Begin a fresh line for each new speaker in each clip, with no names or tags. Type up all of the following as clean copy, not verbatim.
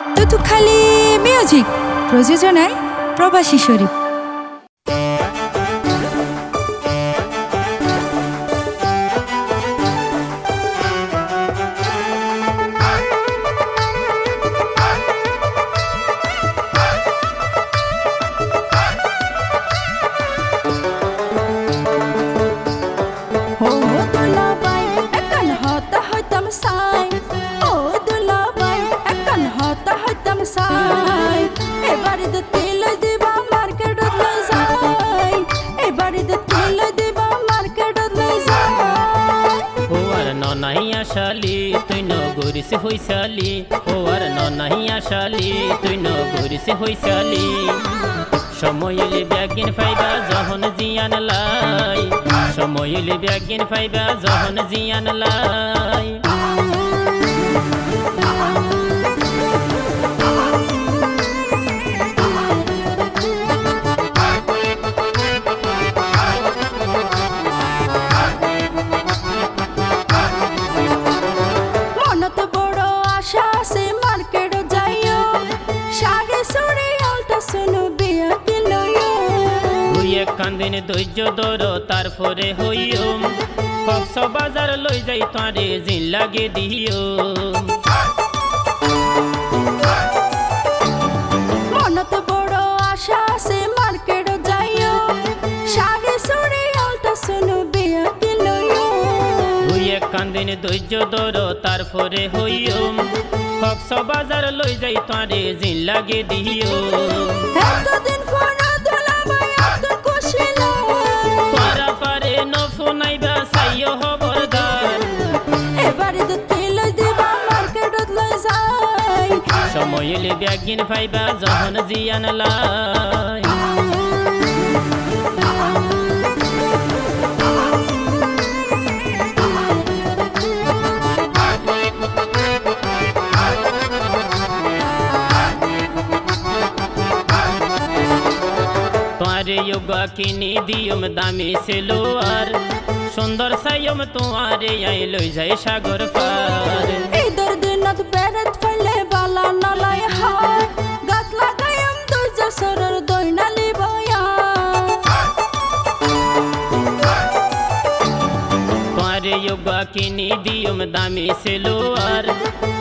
তুতুখালি music প্রযোজনায় প্রবাসী শরীফ।
শালি তুই নগরিসে হইসালি ও আর ননাইয়া শালি তুই নগরিসে হইসালি সময় এলে ব্যাগিন ফাইবা যখন জিয়ান লাই সময় এলে ব্যাগিন ফাইবা যখন জিয়ান লাই কান্দিন ধৈর্য ধর তারপরে হইও কক্সবাজার লই যাই তারে জিন লাগে দিও
মনত বড় আশা আছে মার্কেট যাইও শাড়ি চুড়ি আলতা সোনো বিয়া কিলইও
দুই এক কান্দিন ধৈর্য ধর তারপরে হইও কক্সবাজার লই যাই তারে জিন লাগে দিও
এতদিন ফোন
সময় এলে ব্যাগিন ফাইবা যখন জিয়ান লাই তোমারে যোগা কিনি দিয়ম দামি সেলোয়ার সুন্দর সাইয়ম তোমারে আই লই যাই সাগর পার
ঈদের দিনত বেরেত ফেলে বালা নালাই হায় গাত লাগাইম দুই জসরের দইনালি বয়া
তোমারে যোগা কিনি দিয়ম দামি সেলোয়ার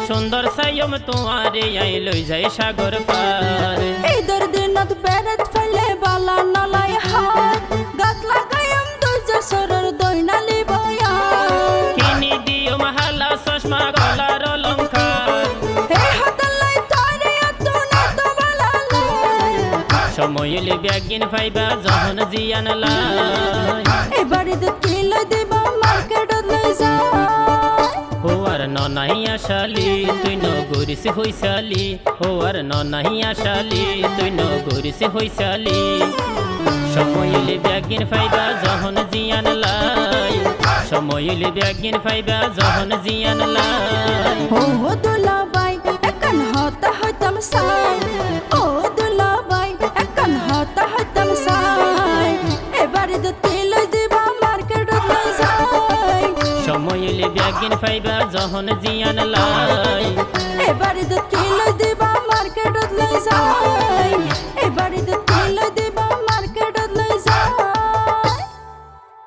সুন্দর সাইয়ম তোমারে আই লই যাই সাগর পার
ঈদের দিনত বেরেত ফেলে বালা নালাই হায় গাত লাগাইম দুই জসরের দইনালি বয়া
কিনি দিয়ম হালা চশমা গলার অলংকার সময় এলে ব্যাগিন ফাইবা যখন জিয়ান লাই
এবারে তো কিলো দিবা মার্কেটত লই যাই
ও আর ননাইয়া শালি তুই নগরিসে হইসালি ও আর ননাইয়া শালি তুই নগরিসে হইসালি সময় এলে ব্যাগিন ফাইবা যখন জিয়ান লাই সময় এলে ব্যাগিন ফাইবা যখন জিয়ান লাই
ও দুলা বাই একন হতা হইতাম সাই ও দুলা বাই একন হতা হইতাম সাই এবারে তো কিলো দিবা মার্কেটত লই যাই
সময় এলে ব্যাগিন ফাইবা যখন জিয়ান লাই
এবারে তো কিলো দিবা মার্কেটত লই যাই এবারে তো